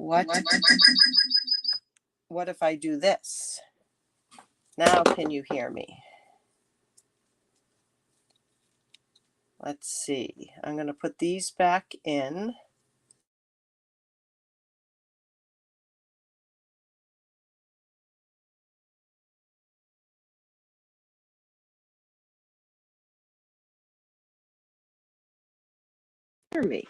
what if I do this? Now can you hear me? Let's see. I'm going to put these back in. Hear me.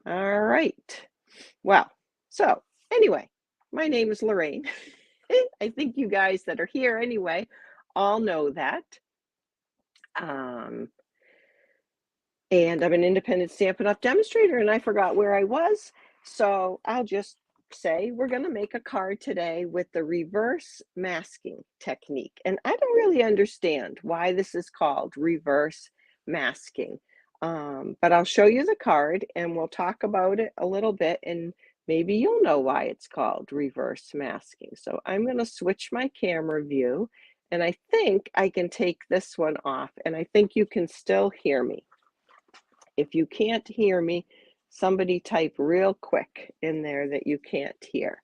All right. Well, so anyway, my name is Lorraine. I think you guys that are here anyway all know that. And I'm an independent Stampin' Up! Demonstrator, and I forgot where I was. So I'll just say we're going to make a card today with the reverse masking technique. And I don't really understand why this is called reverse masking. But I'll show you the card and we'll talk about it a little bit, and maybe you'll know why it's called reverse masking. So I'm going to switch my camera view, and I think I can take this one off, and I think you can still hear me. If you can't hear me, somebody type real quick in there that you can't hear.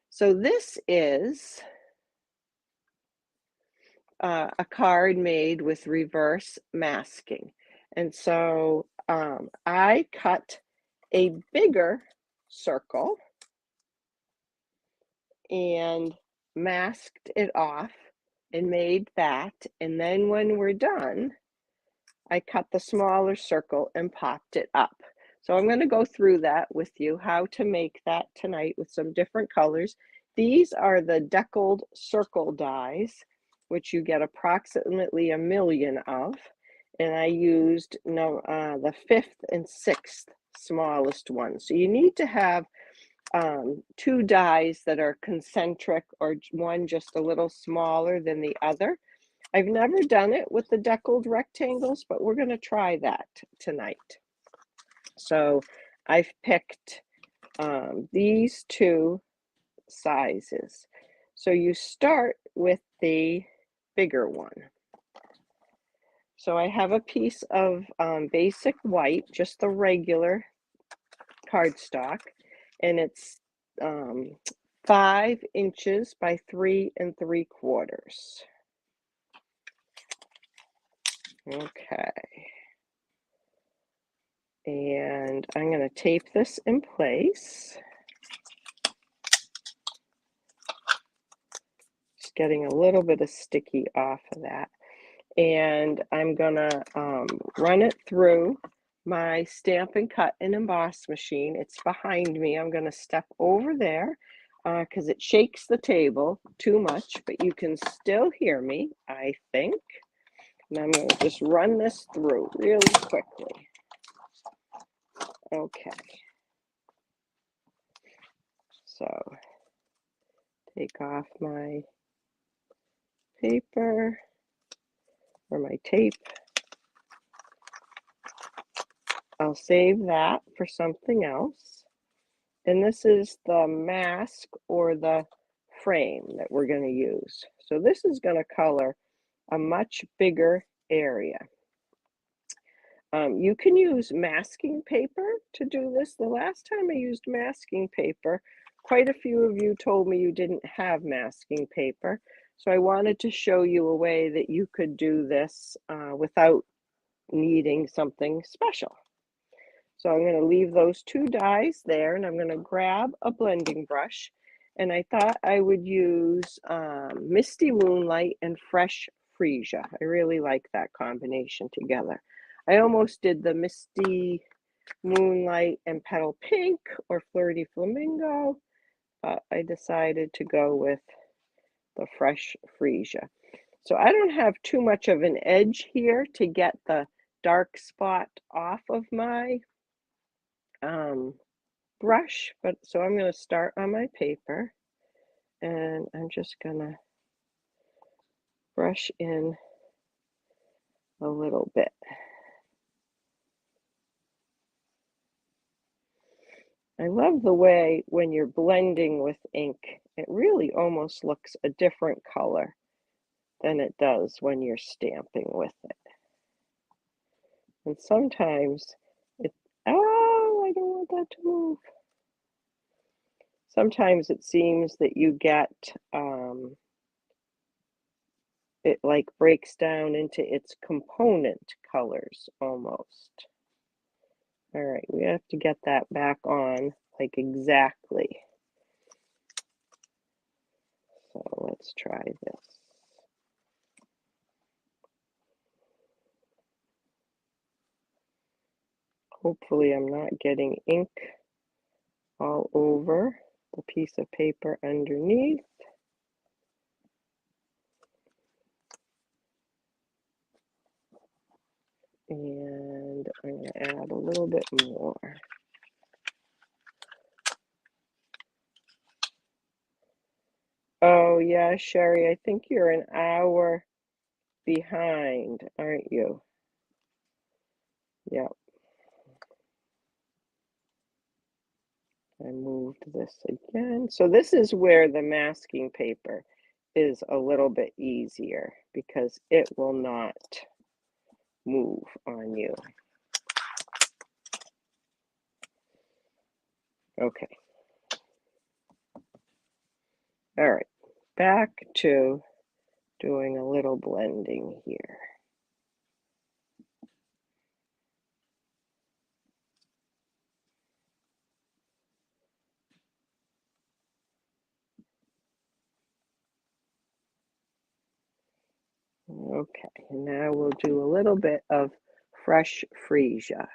So this is a card made with reverse masking. And so I cut a bigger circle and masked it off and made that. And then when we're done, I cut the smaller circle and popped it up. So I'm going to go through that with you, how to make that tonight with some different colors. These are the deckled circle dies, which you get approximately 1 million of. And I used the 5th and 6th smallest ones. So you need to have 2 dies that are concentric, or one just a little smaller than the other. I've never done it with the deckled rectangles, but we're going to try that tonight. So I've picked these 2 sizes. So you start with the bigger one. So I have a piece of basic white, just the regular cardstock, and it's 5 inches by 3 3/4. Okay. And I'm going to tape this in place. Just getting a little bit of sticky off of that. And I'm going to run it through my Stampin' Cut and Emboss machine. It's behind me. I'm going to step over there because it shakes the table too much, but you can still hear me, I think. And I'm going to just run this through really quickly. Okay. So take off my paper or my tape. I'll save that for something else. And this is the mask or the frame that we're going to use. So this is going to color a much bigger area. You can use masking paper to do this. The last time I used masking paper, quite a few of you told me you didn't have masking paper. So I wanted to show you a way that you could do this without needing something special. So I'm going to leave those 2 dies there, and I'm going to grab a blending brush. And I thought I would use Misty Moonlight and Fresh Freesia. I really like that combination together. I almost did the Misty Moonlight and Petal Pink or Flirty Flamingo, but I decided to go with the Fresh Freesia. So I don't have too much of an edge here to get the dark spot off of my brush, but so I'm going to start on my paper, and I'm just going to brush in a little bit. I love the way when you're blending with ink, it really almost looks a different color than it does when you're stamping with it. And sometimes oh, I don't want that to move. Sometimes it seems that you get, it like breaks down into its component colors almost. All right, we have to get that back on like exactly. So let's try this. Hopefully I'm not getting ink all over the piece of paper underneath. And I'm going to add a little bit more. Oh yeah, Sherry, I think you're an hour behind, aren't you? Yep. I moved this again. So this is where the masking paper is a little bit easier because it will not move on you. Okay. All right, back to doing a little blending here. Okay, and now we'll do a little bit of fresh freesia.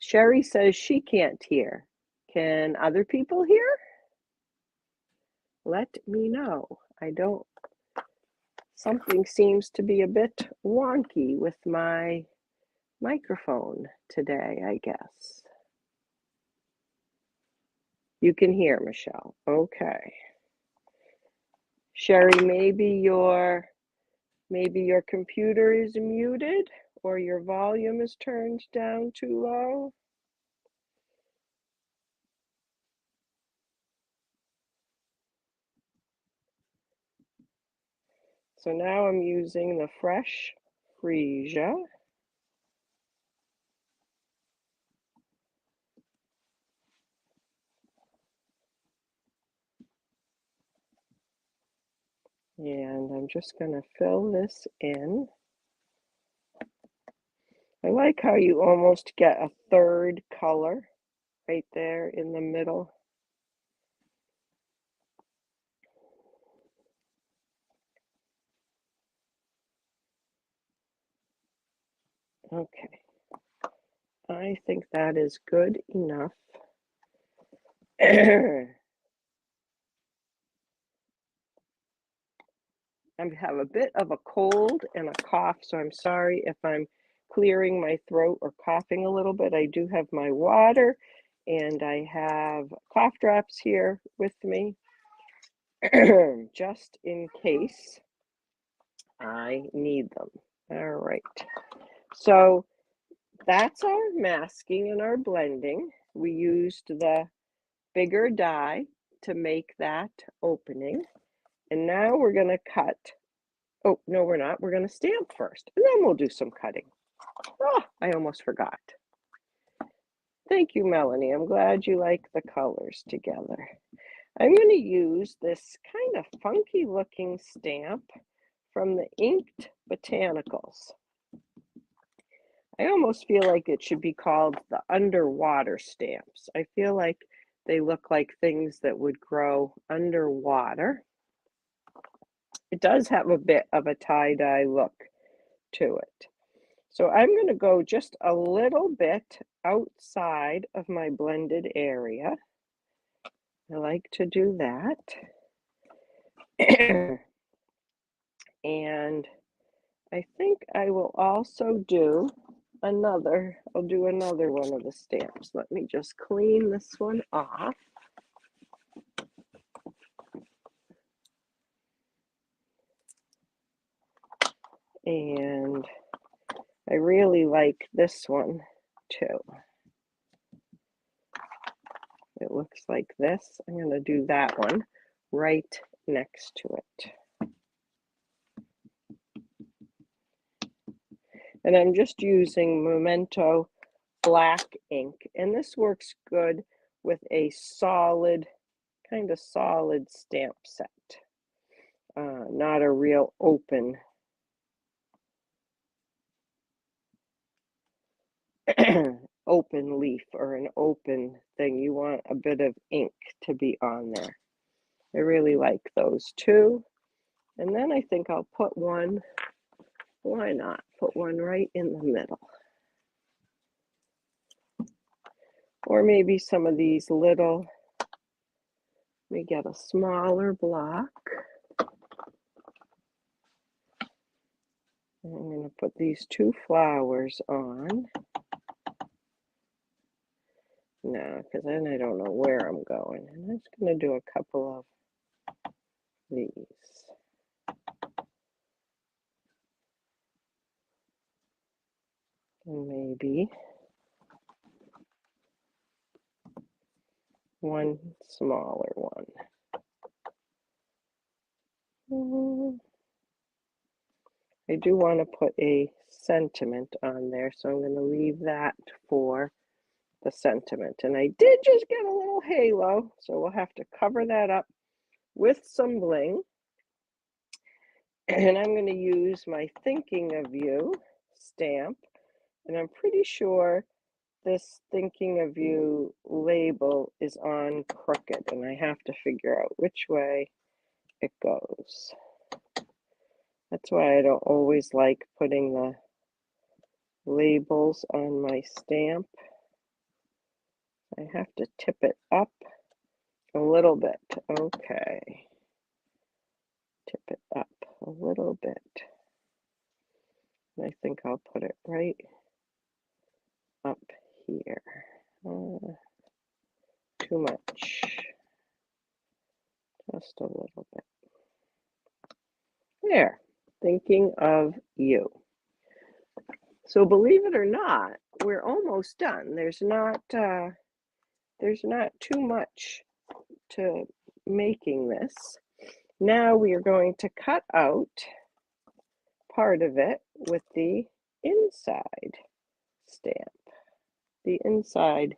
Sherry says she can't hear. Can other people hear? Let me know. I don't, something seems to be a bit wonky with my microphone today, I guess. You can hear, Michelle. Okay. Sherry, maybe your computer is muted or your volume is turned down too low. So now I'm using the fresh freesia. And I'm just going to fill this in. I like how you almost get a third color right there in the middle. Okay, I think that is good enough. I have a bit of a cold and a cough, so I'm sorry if I'm clearing my throat or coughing a little bit. I do have my water and I have cough drops here with me just in case I need them. All right, so that's our masking and our blending. We used the bigger die to make that opening. And now we're going to cut. Oh, no, we're not. We're going to stamp first, and then we'll do some cutting. Oh, I almost forgot. Thank you, Melanie. I'm glad you like the colors together. I'm going to use this kind of funky looking stamp from the Inked Botanicals. I almost feel like it should be called the underwater stamps. I feel like they look like things that would grow underwater. It does have a bit of a tie-dye look to it. So I'm going to go just a little bit outside of my blended area. I like to do that. And I think I will also do another, I'll do another one of the stamps. Let me just clean this one off. And I really like this one too. It looks like this. I'm going to do that one right next to it. And I'm just using Memento black ink, and this works good with a solid, kind of solid stamp set, not a real open open leaf or an open thing. You want a bit of ink to be on there. I really like those two. And then I think I'll put one, why not, put one right in the middle. Or maybe some of these little, let me get a smaller block. I'm going to put these two flowers on. No, because then I don't know where I'm going. And I'm just going to do a couple of these. And maybe one smaller one. I do want to put a sentiment on there, so I'm going to leave that for the sentiment. And I did just get a little halo, so we'll have to cover that up with some bling. And I'm going to use my Thinking of You stamp, and I'm pretty sure this Thinking of You label is on crooked, and I have to figure out which way it goes. That's why I don't always like putting the labels on my stamp. I have to tip it up a little bit. Okay. Tip it up a little bit. And I think I'll put it right up here. Too much. Just a little bit. There. Thinking of You. So believe it or not, we're almost done. There's not too much to making this. Now we are going to cut out part of it with the inside stamp. The inside.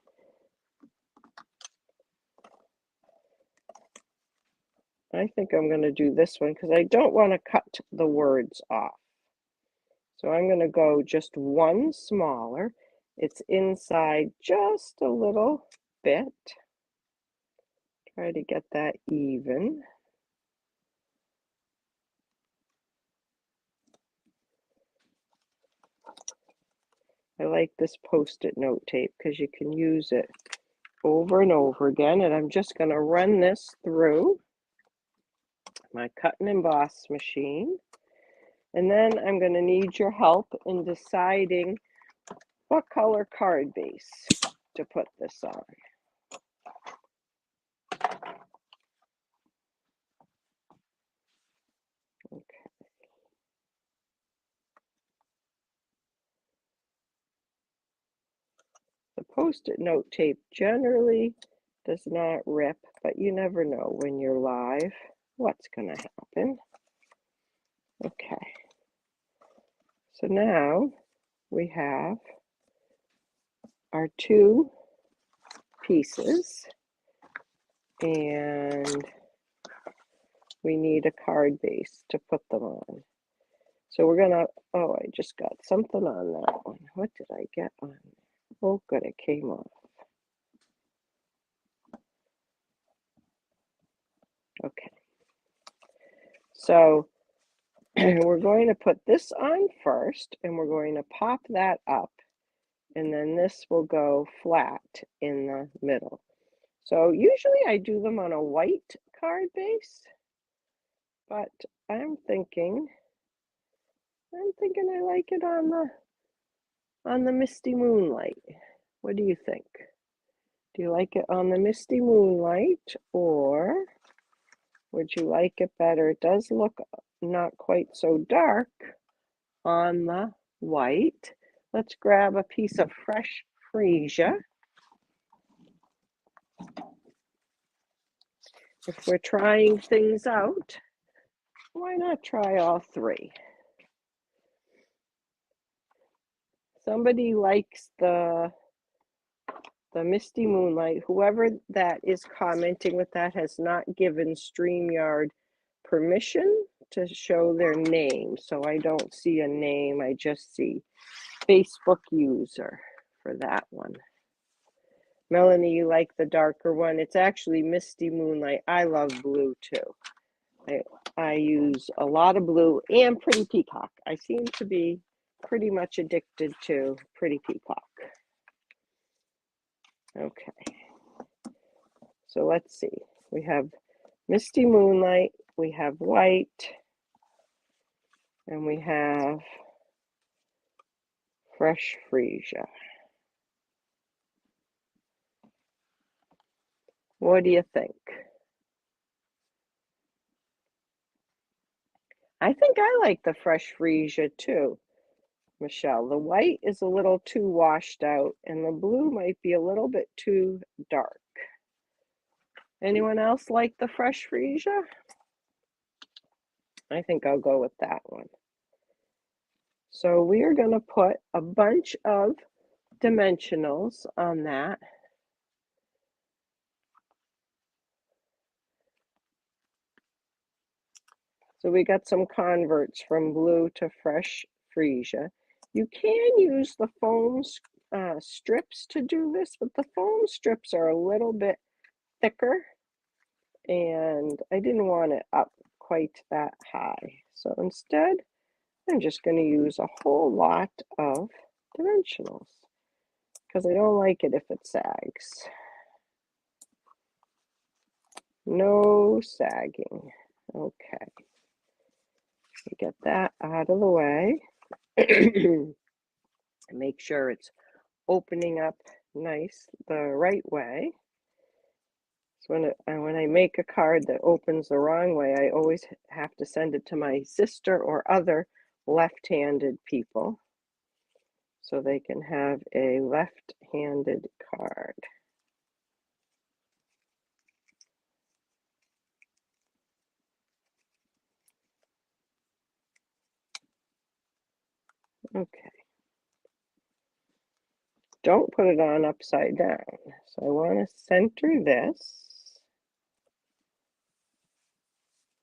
I think I'm going to do this one because I don't want to cut the words off. So I'm going to go just one smaller. It's inside just a little bit. Try to get that even. I like this Post-it note tape because you can use it over and over again. And I'm just going to run this through my cut and emboss machine. And then I'm going to need your help in deciding what color card base to put this on. Okay. The Post-it note tape generally does not rip, but you never know when you're live what's going to happen. Okay. So now we have our two pieces, and we need a card base to put them on. So we're gonna, oh, I just got something on that one. What did I get on? Oh, good, it came off. Okay. So we're going to put this on first, and we're going to pop that up, and then this will go flat in the middle. So usually I do them on a white card base, but I'm thinking I like it on the Misty Moonlight. What do you think? Do you like it on the Misty Moonlight, or would you like it better? It does look not quite so dark on the white. Let's grab a piece of fresh freesia. If we're trying things out, why not try all three? Somebody likes the the Misty Moonlight, whoever that is commenting with that has not given StreamYard permission to show their name. So I don't see a name, I just see Facebook user for that one. Melanie, you like the darker one? It's actually Misty Moonlight. I love blue too. I use a lot of blue and Pretty Peacock. I seem to be pretty much addicted to Pretty Peacock. Okay. So let's see. We have Misty Moonlight, we have white, and we have Fresh Freesia. What do you think? I think I like the Fresh Freesia too, Michelle. The white is a little too washed out, and the blue might be a little bit too dark. Anyone else like the Fresh Freesia? I think I'll go with that one. So we are going to put a bunch of dimensionals on that. So we got some converts from blue to Fresh Freesia. You can use the foam strips to do this, but the foam strips are a little bit thicker, and I didn't want it up quite that high. So instead, I'm just going to use a whole lot of dimensionals because I don't like it if it sags. No sagging. Okay. Get that out of the way. Make sure it's opening up nice the right way. So when I make a card that opens the wrong way, I always have to send it to my sister or other left-handed people so they can have a left-handed card. Okay. Don't put it on upside down. So I want to center this.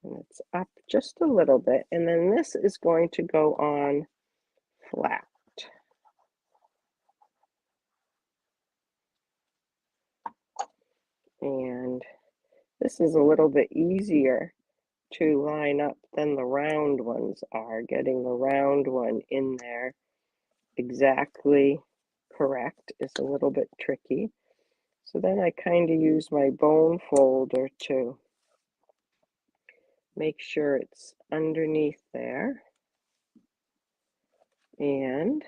And it's up just a little bit. And then this is going to go on flat. And this is a little bit easier to line up than the round ones are. Getting the round one in there exactly correct is a little bit tricky. So then I kind of use my bone folder to make sure it's underneath there. And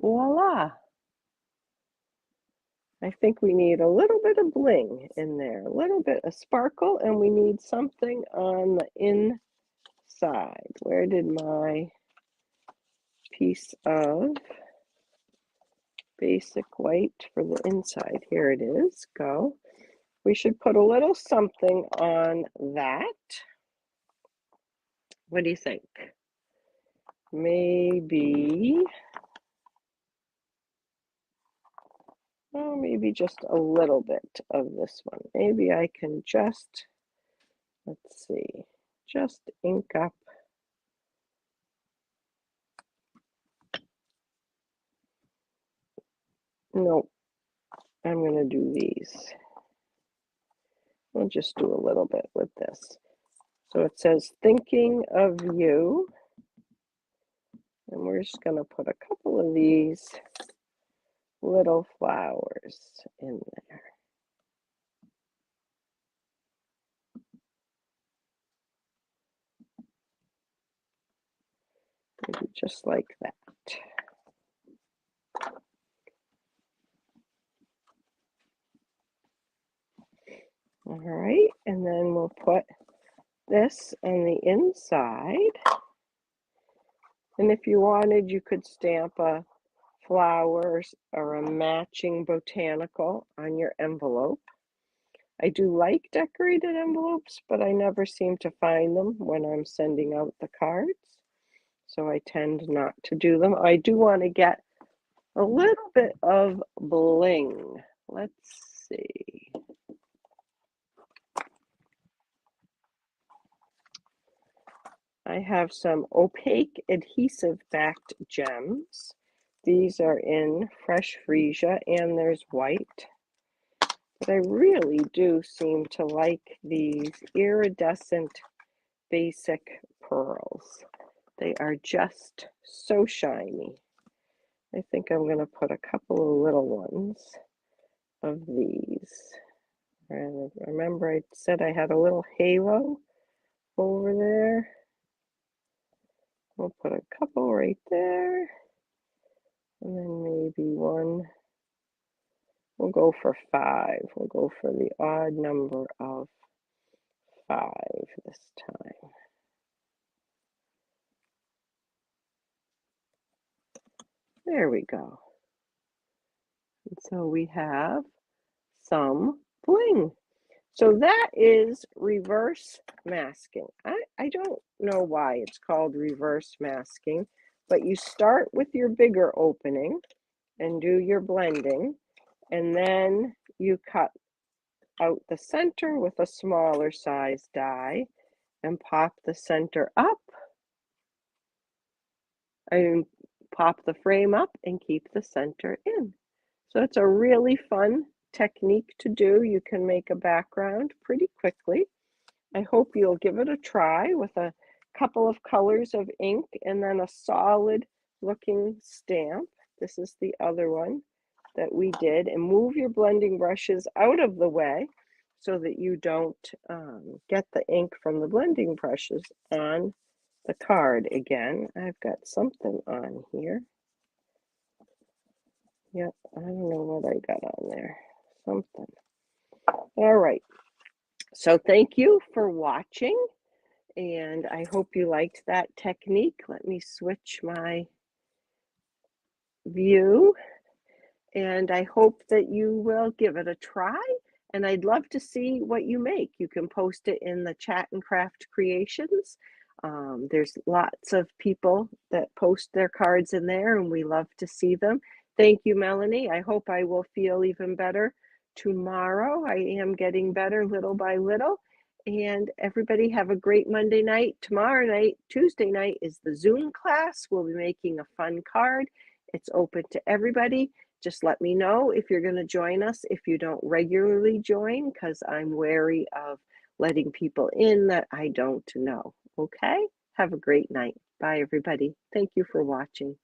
voila! I think we need a little bit of bling in there, a little bit of sparkle, and we need something on the inside. Where did my piece of basic white for the inside? Here it is, go. We should put a little something on that. What do you think? Maybe, oh, maybe just a little bit of this one. Maybe I can just, let's see, just ink up. Nope, I'm going to do these. We'll just do a little bit with this. So it says, thinking of you. And we're just going to put a couple of these little flowers in there. Maybe just like that. All right, and then we'll put this on the inside. And if you wanted, you could stamp a flowers or a matching botanical on your envelope. I do like decorated envelopes, but I never seem to find them when I'm sending out the cards. So I tend not to do them. I do want to get a little bit of bling let's see. I have some opaque adhesive backed gems. These are in fresh freesia and there's white. But I really do seem to like these iridescent basic pearls. They are just so shiny. I think I'm going to put a couple of little ones of these. And remember I said I had a little halo over there. We'll put a couple right there. And then maybe one. We'll go for 5. We'll go for the odd number of 5 this time. There we go. And so we have some bling. So that is reverse masking. I don't know why it's called reverse masking, but you start with your bigger opening and do your blending, and then you cut out the center with a smaller size die and pop the center up and pop the frame up and keep the center in. So it's a really fun technique to do. You can make a background pretty quickly. I hope you'll give it a try with a couple of colors of ink and then a solid looking stamp. This is the other one that we did. And move your blending brushes out of the way so that you don't get the ink from the blending brushes on the card. Again, I've got something on here. Yep, I don't know what I got on there. Something. All right. So thank you for watching, and I hope you liked that technique. Let me switch my view, and I hope that you will give it a try, and I'd love to see what you make. You can post it in the Chat and Craft Creations. There's lots of people that post their cards in there, and we love to see them. Thank you, Melanie. I hope I will feel even better tomorrow. I am getting better little by little. And everybody have a great Monday night. Tomorrow night, Tuesday night, is the Zoom class. We'll be making a fun card. It's open to everybody. Just let me know if you're going to join us if you don't regularly join, because I'm wary of letting people in that I don't know. Okay? Have a great night. Bye, everybody. Thank you for watching.